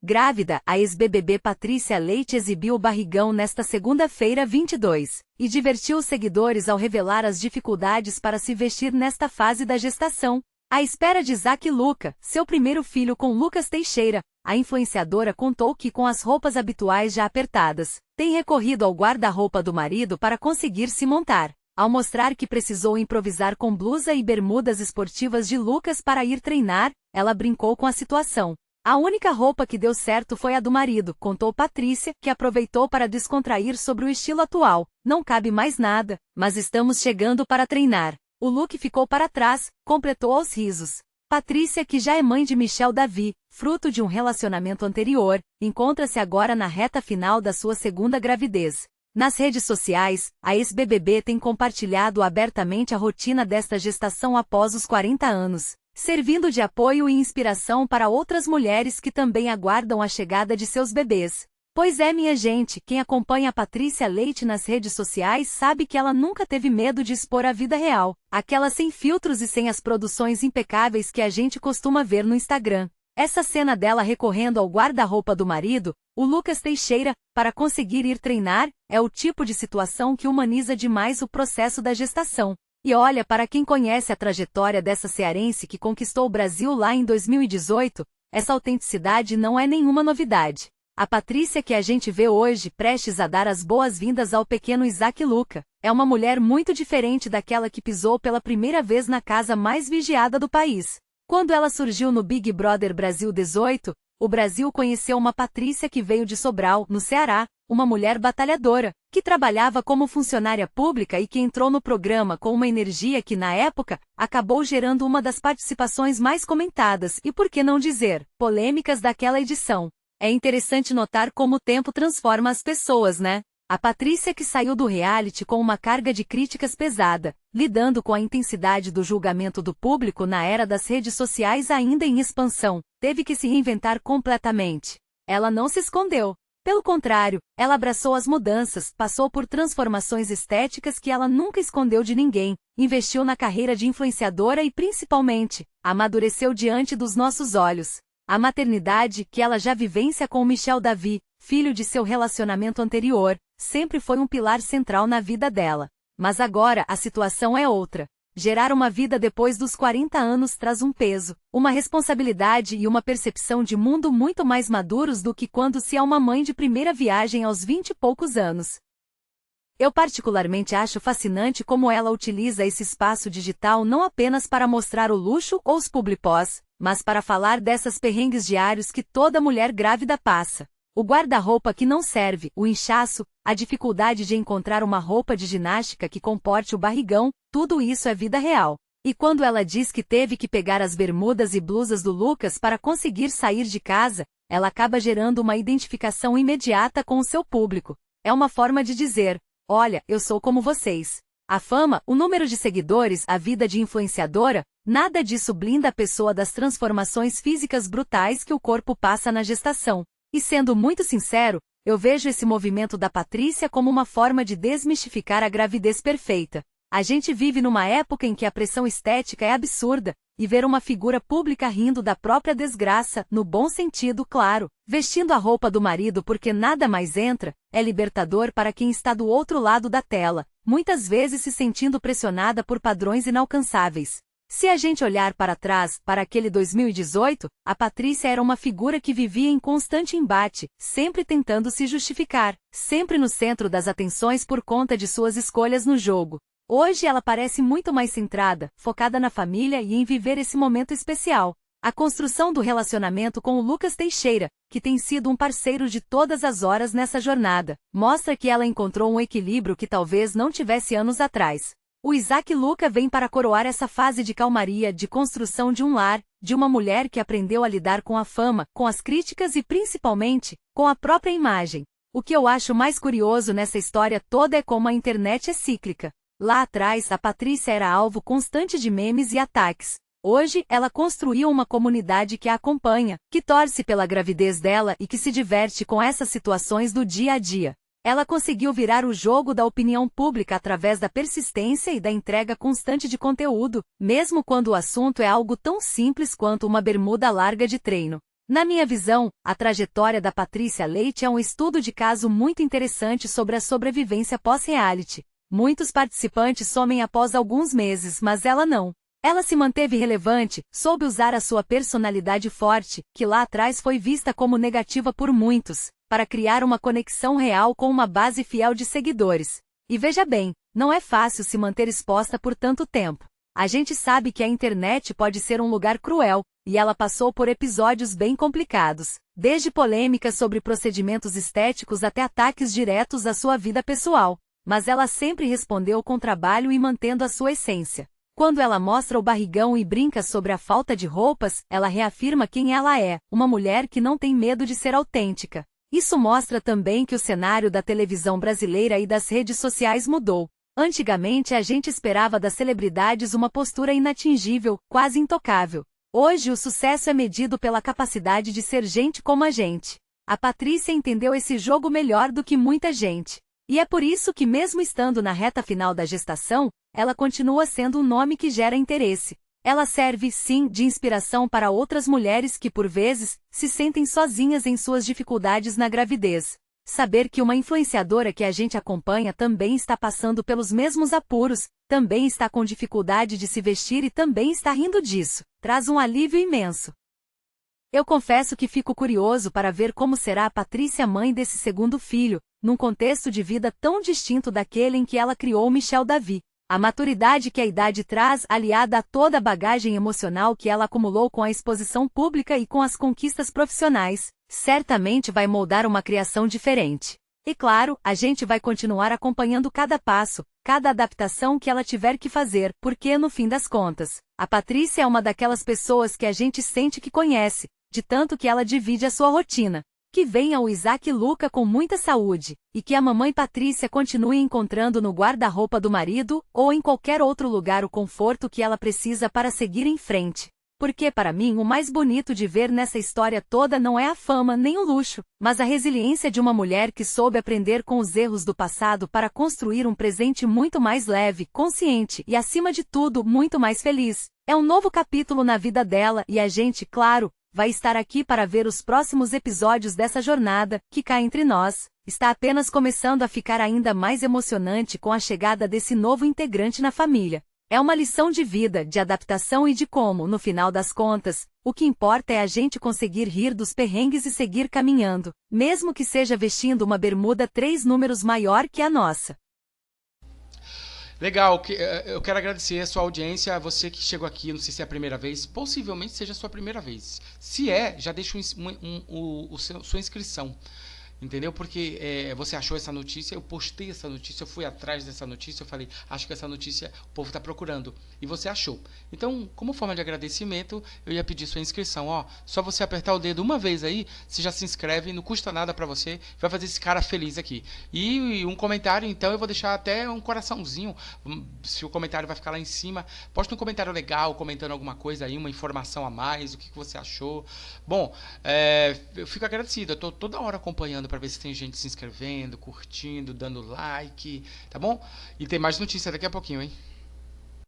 Grávida, a ex-BBB Patrícia Leite exibiu o barrigão nesta segunda-feira 22, e divertiu os seguidores ao revelar as dificuldades para se vestir nesta fase da gestação. À espera de Isaac Lucca, seu primeiro filho com Lucas Teixeira, a influenciadora contou que com as roupas habituais já apertadas, tem recorrido ao guarda-roupa do marido para conseguir se montar. Ao mostrar que precisou improvisar com blusa e bermudas esportivas de Lucas para ir treinar, ela brincou com a situação. A única roupa que deu certo foi a do marido, contou Patrícia, que aproveitou para descontrair sobre o estilo atual. Não cabe mais nada, mas estamos chegando para treinar. O look ficou para trás, completou aos risos. Patrícia, que já é mãe de Michel Davi, fruto de um relacionamento anterior, encontra-se agora na reta final da sua segunda gravidez. Nas redes sociais, a ex-BBB tem compartilhado abertamente a rotina desta gestação após os 40 anos, servindo de apoio e inspiração para outras mulheres que também aguardam a chegada de seus bebês. Pois é, minha gente, quem acompanha a Patrícia Leite nas redes sociais sabe que ela nunca teve medo de expor a vida real, aquela sem filtros e sem as produções impecáveis que a gente costuma ver no Instagram. Essa cena dela recorrendo ao guarda-roupa do marido, o Lucas Teixeira, para conseguir ir treinar, é o tipo de situação que humaniza demais o processo da gestação. E olha, para quem conhece a trajetória dessa cearense que conquistou o Brasil lá em 2018, essa autenticidade não é nenhuma novidade. A Patrícia que a gente vê hoje, prestes a dar as boas-vindas ao pequeno Isaac Lucca, é uma mulher muito diferente daquela que pisou pela primeira vez na casa mais vigiada do país. Quando ela surgiu no Big Brother Brasil 18, o Brasil conheceu uma Patrícia que veio de Sobral, no Ceará, uma mulher batalhadora, que trabalhava como funcionária pública e que entrou no programa com uma energia que, na época, acabou gerando uma das participações mais comentadas e, por que não dizer, polêmicas daquela edição. É interessante notar como o tempo transforma as pessoas, né? A Patrícia que saiu do reality com uma carga de críticas pesada, lidando com a intensidade do julgamento do público na era das redes sociais ainda em expansão, teve que se reinventar completamente. Ela não se escondeu. Pelo contrário, ela abraçou as mudanças, passou por transformações estéticas que ela nunca escondeu de ninguém, investiu na carreira de influenciadora e, principalmente, amadureceu diante dos nossos olhos. A maternidade, que ela já vivencia com Michel Davi, filho de seu relacionamento anterior, sempre foi um pilar central na vida dela. Mas agora a situação é outra. Gerar uma vida depois dos 40 anos traz um peso, uma responsabilidade e uma percepção de mundo muito mais maduros do que quando se é uma mãe de primeira viagem aos 20 e poucos anos. Eu particularmente acho fascinante como ela utiliza esse espaço digital não apenas para mostrar o luxo ou os publipós, mas para falar dessas perrengues diários que toda mulher grávida passa. O guarda-roupa que não serve, o inchaço, a dificuldade de encontrar uma roupa de ginástica que comporte o barrigão, tudo isso é vida real. E quando ela diz que teve que pegar as bermudas e blusas do Lucas para conseguir sair de casa, ela acaba gerando uma identificação imediata com o seu público. É uma forma de dizer, olha, eu sou como vocês. A fama, o número de seguidores, a vida de influenciadora, nada disso blinda a pessoa das transformações físicas brutais que o corpo passa na gestação. E sendo muito sincero, eu vejo esse movimento da Patrícia como uma forma de desmistificar a gravidez perfeita. A gente vive numa época em que a pressão estética é absurda, e ver uma figura pública rindo da própria desgraça, no bom sentido, claro, vestindo a roupa do marido porque nada mais entra, é libertador para quem está do outro lado da tela, muitas vezes se sentindo pressionada por padrões inalcançáveis. Se a gente olhar para trás, para aquele 2018, a Patrícia era uma figura que vivia em constante embate, sempre tentando se justificar, sempre no centro das atenções por conta de suas escolhas no jogo. Hoje ela parece muito mais centrada, focada na família e em viver esse momento especial. A construção do relacionamento com o Lucas Teixeira, que tem sido um parceiro de todas as horas nessa jornada, mostra que ela encontrou um equilíbrio que talvez não tivesse anos atrás. O Isaac Lucca vem para coroar essa fase de calmaria, de construção de um lar, de uma mulher que aprendeu a lidar com a fama, com as críticas e principalmente, com a própria imagem. O que eu acho mais curioso nessa história toda é como a internet é cíclica. Lá atrás, a Patrícia era alvo constante de memes e ataques. Hoje, ela construiu uma comunidade que a acompanha, que torce pela gravidez dela e que se diverte com essas situações do dia a dia. Ela conseguiu virar o jogo da opinião pública através da persistência e da entrega constante de conteúdo, mesmo quando o assunto é algo tão simples quanto uma bermuda larga de treino. Na minha visão, a trajetória da Patrícia Leite é um estudo de caso muito interessante sobre a sobrevivência pós-reality. Muitos participantes somem após alguns meses, mas ela não. Ela se manteve relevante, soube usar a sua personalidade forte, que lá atrás foi vista como negativa por muitos, para criar uma conexão real com uma base fiel de seguidores. E veja bem, não é fácil se manter exposta por tanto tempo. A gente sabe que a internet pode ser um lugar cruel, e ela passou por episódios bem complicados, desde polêmicas sobre procedimentos estéticos até ataques diretos à sua vida pessoal. Mas ela sempre respondeu com trabalho e mantendo a sua essência. Quando ela mostra o barrigão e brinca sobre a falta de roupas, ela reafirma quem ela é, uma mulher que não tem medo de ser autêntica. Isso mostra também que o cenário da televisão brasileira e das redes sociais mudou. Antigamente a gente esperava das celebridades uma postura inatingível, quase intocável. Hoje o sucesso é medido pela capacidade de ser gente como a gente. A Patrícia entendeu esse jogo melhor do que muita gente. E é por isso que mesmo estando na reta final da gestação, ela continua sendo um nome que gera interesse. Ela serve, sim, de inspiração para outras mulheres que, por vezes, se sentem sozinhas em suas dificuldades na gravidez. Saber que uma influenciadora que a gente acompanha também está passando pelos mesmos apuros, também está com dificuldade de se vestir e também está rindo disso, traz um alívio imenso. Eu confesso que fico curioso para ver como será a Patrícia mãe desse segundo filho, num contexto de vida tão distinto daquele em que ela criou Michel Davi. A maturidade que a idade traz, aliada a toda a bagagem emocional que ela acumulou com a exposição pública e com as conquistas profissionais, certamente vai moldar uma criação diferente. E claro, a gente vai continuar acompanhando cada passo, cada adaptação que ela tiver que fazer, porque, no fim das contas, a Patrícia é uma daquelas pessoas que a gente sente que conhece, de tanto que ela divide a sua rotina. Que venha o Isaac Luca com muita saúde, e que a mamãe Patrícia continue encontrando no guarda-roupa do marido, ou em qualquer outro lugar o conforto que ela precisa para seguir em frente. Porque para mim o mais bonito de ver nessa história toda não é a fama nem o luxo, mas a resiliência de uma mulher que soube aprender com os erros do passado para construir um presente muito mais leve, consciente e, acima de tudo, muito mais feliz. É um novo capítulo na vida dela e a gente, claro, vai estar aqui para ver os próximos episódios dessa jornada, que cá entre nós, está apenas começando a ficar ainda mais emocionante com a chegada desse novo integrante na família. É uma lição de vida, de adaptação e de como, no final das contas, o que importa é a gente conseguir rir dos perrengues e seguir caminhando, mesmo que seja vestindo uma bermuda 3 números maior que a nossa. Legal, eu quero agradecer a sua audiência, a você que chegou aqui, não sei se é a primeira vez, possivelmente seja a sua primeira vez. Se é, já deixa sua inscrição. Entendeu? Porque você achou essa notícia, eu postei essa notícia, eu fui atrás dessa notícia, eu falei, acho que essa notícia o povo está procurando. E você achou. Então, como forma de agradecimento, eu ia pedir sua inscrição. Ó, só você apertar o dedo uma vez aí, você já se inscreve, não custa nada para você, vai fazer esse cara feliz aqui. E um comentário, então, eu vou deixar até um coraçãozinho, se o comentário vai ficar lá em cima. Posta um comentário legal, comentando alguma coisa aí, uma informação a mais, o que você achou. Bom, eu fico agradecido, eu estou toda hora acompanhando para ver se tem gente se inscrevendo, curtindo, dando like, tá bom? E tem mais notícia daqui a pouquinho, hein?